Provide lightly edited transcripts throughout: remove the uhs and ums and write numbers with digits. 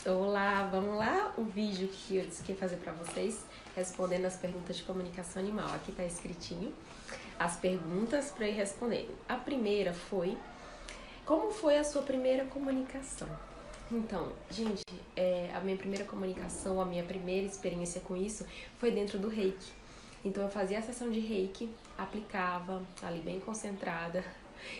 Olá, vamos lá? O vídeo que eu disse que ia fazer para vocês, respondendo as perguntas de comunicação animal. Aqui tá escritinho as perguntas para ir respondendo. A primeira foi: como foi a sua primeira comunicação? Então, gente, a minha primeira comunicação, a minha primeira experiência com isso foi dentro do Reiki. Então eu fazia a sessão de Reiki, aplicava ali bem concentrada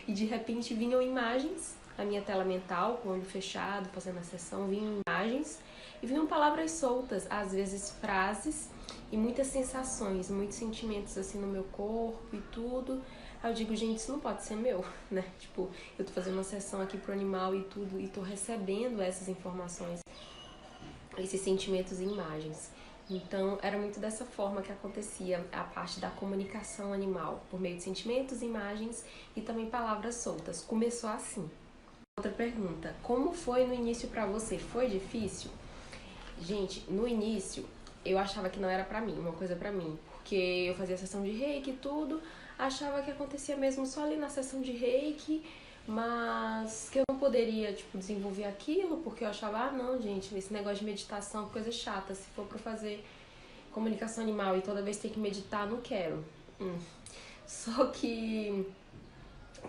e de repente vinham imagens na minha tela mental, com o olho fechado, fazendo a sessão, vinham imagens e vinham palavras soltas, às vezes frases e muitas sensações, muitos sentimentos assim no meu corpo e tudo. Aí eu digo, gente, isso não pode ser meu, né? Tipo, eu tô fazendo uma sessão aqui pro animal e tudo e tô recebendo essas informações, esses sentimentos e imagens. Então, era muito dessa forma que acontecia a parte da comunicação animal, por meio de sentimentos, imagens e também palavras soltas. Começou assim. Outra pergunta: como foi no início pra você? Foi difícil? Gente, no início eu achava que não era pra mim, uma coisa pra mim, porque eu fazia sessão de Reiki e tudo, achava que acontecia mesmo só ali na sessão de Reiki, mas que eu não poderia, tipo, desenvolver aquilo, porque eu achava, ah, não, gente, esse negócio de meditação, coisa chata, se for pra fazer comunicação animal e toda vez ter que meditar, não quero. Só que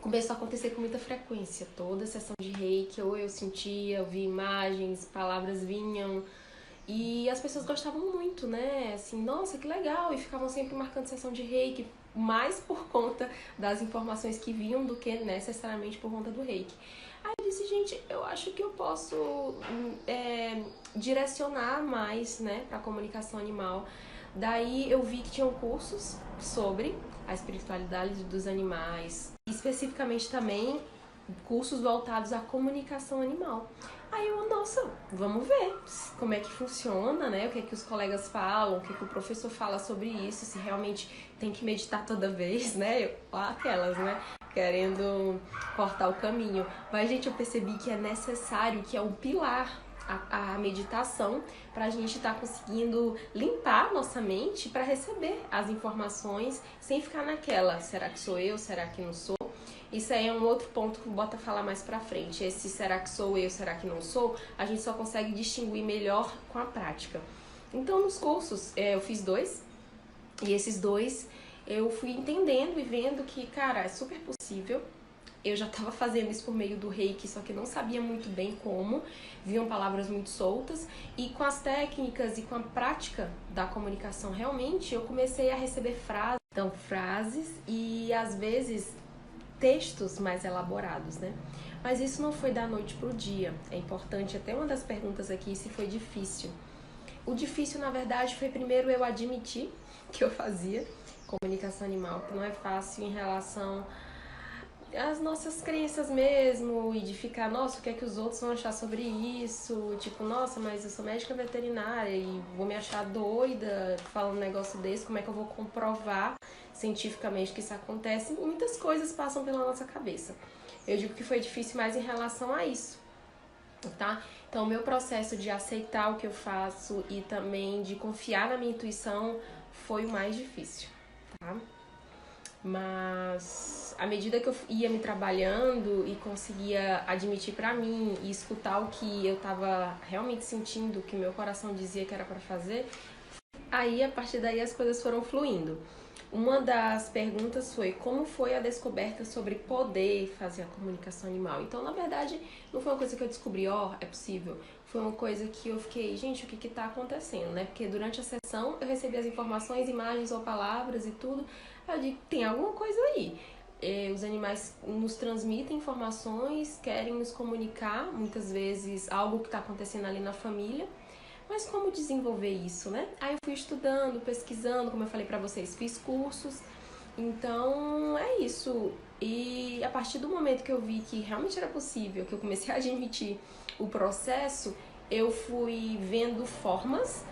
começou a acontecer com muita frequência. Toda sessão de Reiki, ou eu sentia, eu via imagens, palavras vinham. E as pessoas gostavam muito, né? Assim, nossa, que legal! E ficavam sempre marcando sessão de Reiki, mais por conta das informações que vinham do que necessariamente por conta do Reiki. Aí eu disse, gente, eu acho que eu posso direcionar mais, né, para comunicação animal. Daí eu vi que tinham cursos sobre a espiritualidade dos animais, especificamente também cursos voltados à comunicação animal. Aí eu, nossa, vamos ver como é que funciona, né? O que é que os colegas falam, o que é que o professor fala sobre isso, se realmente tem que meditar toda vez, né? Aquelas, né? Querendo cortar o caminho. Mas, gente, eu percebi que é necessário, que é um pilar a meditação para a gente estar conseguindo limpar nossa mente para receber as informações sem ficar naquela, será que sou eu, será que não sou? Isso aí é um outro ponto que o Bota falar mais pra frente. Esse será que sou eu, será que não sou? A gente só consegue distinguir melhor com a prática. Então, nos cursos, eu fiz dois. E esses dois, eu fui entendendo e vendo que, cara, é super possível. Eu já estava fazendo isso por meio do Reiki, só que não sabia muito bem como. Viam palavras muito soltas. E com as técnicas e com a prática da comunicação, realmente, eu comecei a receber frases. Então, frases e, às vezes, textos mais elaborados, né? Mas isso não foi da noite pro dia. É importante, até uma das perguntas aqui, se foi difícil. O difícil, na verdade, foi primeiro eu admitir que eu fazia comunicação animal, que não é fácil em relação às nossas crenças mesmo, e de ficar, nossa, o que é que os outros vão achar sobre isso? Tipo, nossa, mas eu sou médica veterinária e vou me achar doida falando um negócio desse, como é que eu vou comprovar cientificamente que isso acontece? Muitas coisas passam pela nossa cabeça. Eu digo que foi difícil mais em relação a isso, tá? Então, o meu processo de aceitar o que eu faço e também de confiar na minha intuição foi o mais difícil, tá? Mas à medida que eu ia me trabalhando e conseguia admitir pra mim e escutar o que eu tava realmente sentindo, o que meu coração dizia que era pra fazer, aí a partir daí as coisas foram fluindo. Uma das perguntas foi como foi a descoberta sobre poder fazer a comunicação animal. Então, na verdade, não foi uma coisa que eu descobri, ó, é possível. Foi uma coisa que eu fiquei, gente, o que tá acontecendo, né? Porque durante a sessão eu recebi as informações, imagens ou palavras e tudo. Aí eu digo, tem alguma coisa aí. Os animais nos transmitem informações, querem nos comunicar, muitas vezes algo que está acontecendo ali na família. Mas como desenvolver isso, né? Aí eu fui estudando, pesquisando, como eu falei pra vocês, fiz cursos. Então, é isso. E a partir do momento que eu vi que realmente era possível, que eu comecei a admitir o processo, eu fui vendo formas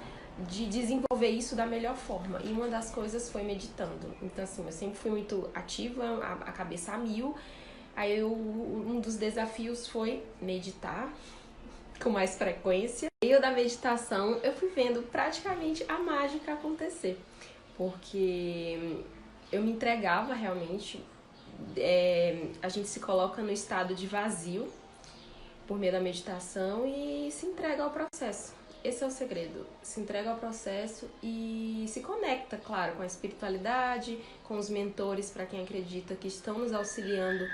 de desenvolver isso da melhor forma. E uma das coisas foi meditando. Então, assim, eu sempre fui muito ativa, a cabeça a mil. Aí um dos desafios foi meditar com mais frequência. No meio da meditação, eu fui vendo praticamente a mágica acontecer. Porque eu me entregava realmente. A gente se coloca no estado de vazio por meio da meditação e se entrega ao processo. Esse é o segredo, se entrega ao processo e se conecta, claro, com a espiritualidade, com os mentores, para quem acredita, que estão nos auxiliando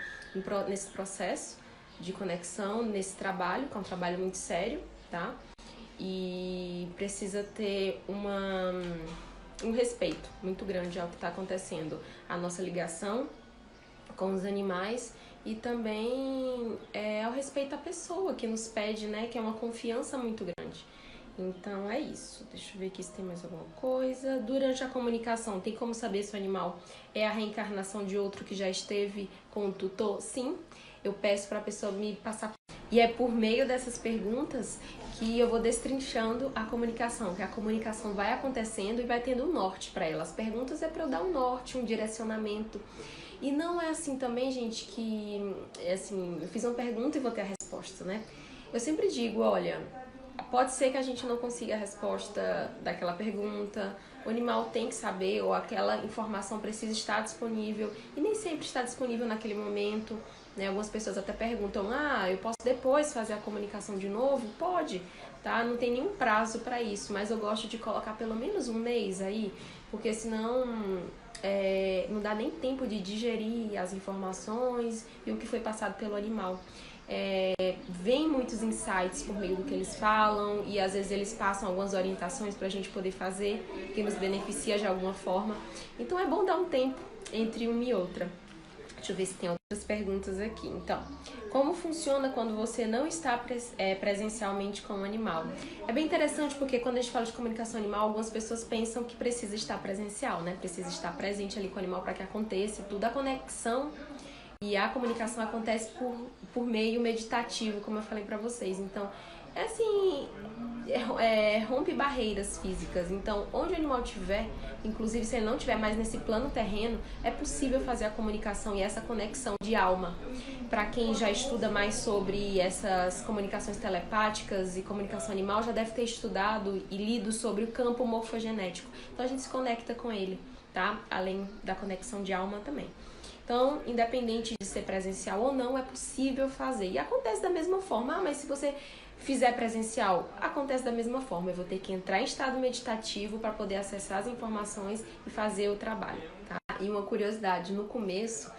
nesse processo de conexão, nesse trabalho, que é um trabalho muito sério, tá? E precisa ter um respeito muito grande ao que está acontecendo, a nossa ligação com os animais e também ao respeito à pessoa que nos pede, né, que é uma confiança muito grande. Então é isso. Deixa eu ver aqui se tem mais alguma coisa. Durante a comunicação, tem como saber se o animal é a reencarnação de outro que já esteve com o tutor? Sim. Eu peço para a pessoa me passar. E é por meio dessas perguntas que eu vou destrinchando a comunicação, que a comunicação vai acontecendo e vai tendo um norte para ela. As perguntas é para eu dar um norte, um direcionamento. E não é assim também, gente, que assim, eu fiz uma pergunta e vou ter a resposta, né? Eu sempre digo, olha, pode ser que a gente não consiga a resposta daquela pergunta, o animal tem que saber ou aquela informação precisa estar disponível e nem sempre está disponível naquele momento, né? Algumas pessoas até perguntam, eu posso depois fazer a comunicação de novo? Pode, tá? Não tem nenhum prazo para isso, mas eu gosto de colocar pelo menos um mês aí, porque senão não dá nem tempo de digerir as informações e o que foi passado pelo animal. Vem muitos insights por meio do que eles falam e às vezes eles passam algumas orientações para a gente poder fazer, que nos beneficia de alguma forma. Então é bom dar um tempo entre uma e outra. Deixa eu ver se tem outras perguntas aqui. Então, como funciona quando você não está presencialmente com o animal? É bem interessante porque quando a gente fala de comunicação animal, algumas pessoas pensam que precisa estar presencial, né? Precisa estar presente ali com o animal para que aconteça tudo. A conexão e a comunicação acontece por meio meditativo, como eu falei pra vocês. Então, rompe barreiras físicas. Então, onde o animal estiver, inclusive se ele não estiver mais nesse plano terreno, é possível fazer a comunicação e essa conexão de alma. Para quem já estuda mais sobre essas comunicações telepáticas e comunicação animal, já deve ter estudado e lido sobre o campo morfogenético. Então, a gente se conecta com ele, tá? Além da conexão de alma também. Então, independente de ser presencial ou não, é possível fazer. E acontece da mesma forma. Mas se você fizer presencial, acontece da mesma forma. Eu vou ter que entrar em estado meditativo para poder acessar as informações e fazer o trabalho, tá? E uma curiosidade, no começo,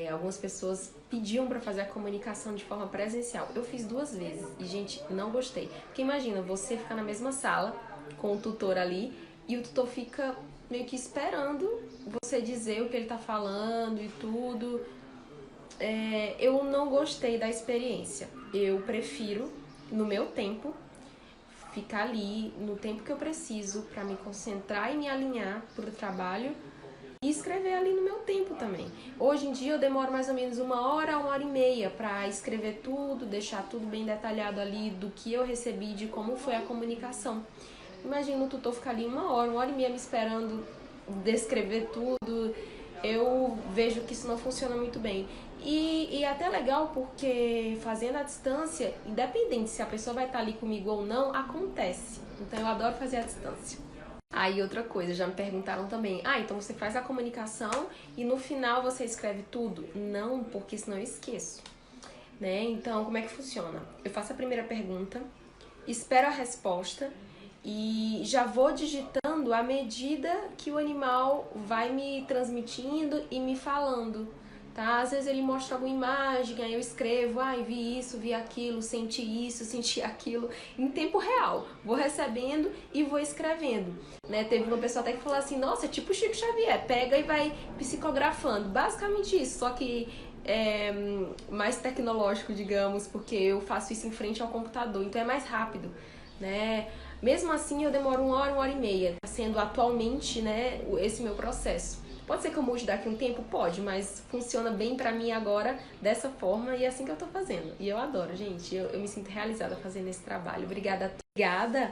algumas pessoas pediam para fazer a comunicação de forma presencial. Eu fiz 2 vezes e, gente, não gostei. Porque imagina, você ficar na mesma sala com o tutor ali e o tutor fica meio que esperando você dizer o que ele tá falando e tudo. Eu não gostei da experiência. Eu prefiro, no meu tempo, ficar ali no tempo que eu preciso para me concentrar e me alinhar pro trabalho e escrever ali no meu tempo também. Hoje em dia eu demoro mais ou menos 1 hora a 1h30 para escrever tudo, deixar tudo bem detalhado ali do que eu recebi, de como foi a comunicação. Imagina o tutor ficar ali 1 hora, 1h30 me esperando descrever tudo. Eu vejo que isso não funciona muito bem. E é até legal porque fazendo à distância, independente se a pessoa vai estar ali comigo ou não, acontece. Então eu adoro fazer à distância. Aí outra coisa, já me perguntaram também, então você faz a comunicação e no final você escreve tudo? Não, porque senão eu esqueço, né? Então como é que funciona? Eu faço a primeira pergunta, espero a resposta e já vou digitando à medida que o animal vai me transmitindo e me falando, tá? Às vezes ele mostra alguma imagem, aí eu escrevo, vi isso, vi aquilo, senti isso, senti aquilo, em tempo real. Vou recebendo e vou escrevendo, né? Teve uma pessoa até que falou assim, nossa, é tipo o Chico Xavier, pega e vai psicografando. Basicamente isso, só que mais tecnológico, digamos, porque eu faço isso em frente ao computador, então é mais rápido, né? Mesmo assim, eu demoro 1 hora, 1h30, tá sendo atualmente, né, esse meu processo. Pode ser que eu mude daqui a um tempo? Pode, mas funciona bem pra mim agora dessa forma e é assim que eu tô fazendo. E eu adoro, gente, eu me sinto realizada fazendo esse trabalho. Obrigada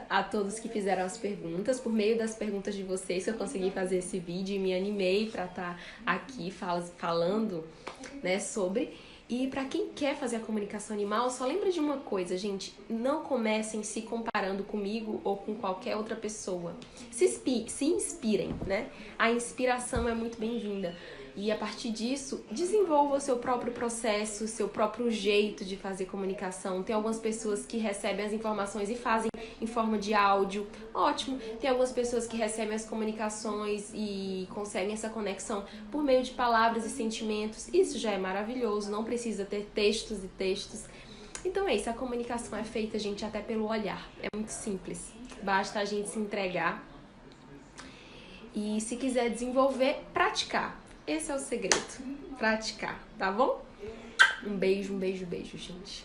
a todos que fizeram as perguntas. Por meio das perguntas de vocês que eu consegui fazer esse vídeo e me animei pra estar aqui falando, né, sobre... E para quem quer fazer a comunicação animal, só lembra de uma coisa, gente, não comecem se comparando comigo ou com qualquer outra pessoa. Se inspirem, né? A inspiração é muito bem-vinda. E a partir disso, desenvolva o seu próprio processo, o seu próprio jeito de fazer comunicação. Tem algumas pessoas que recebem as informações e fazem em forma de áudio, ótimo. Tem algumas pessoas que recebem as comunicações e conseguem essa conexão por meio de palavras e sentimentos. Isso já é maravilhoso, não precisa ter textos e textos. Então é isso, a comunicação é feita, gente, até pelo olhar. É muito simples, basta a gente se entregar e, se quiser desenvolver, praticar. Esse é o segredo, praticar, tá bom? Um beijo, gente.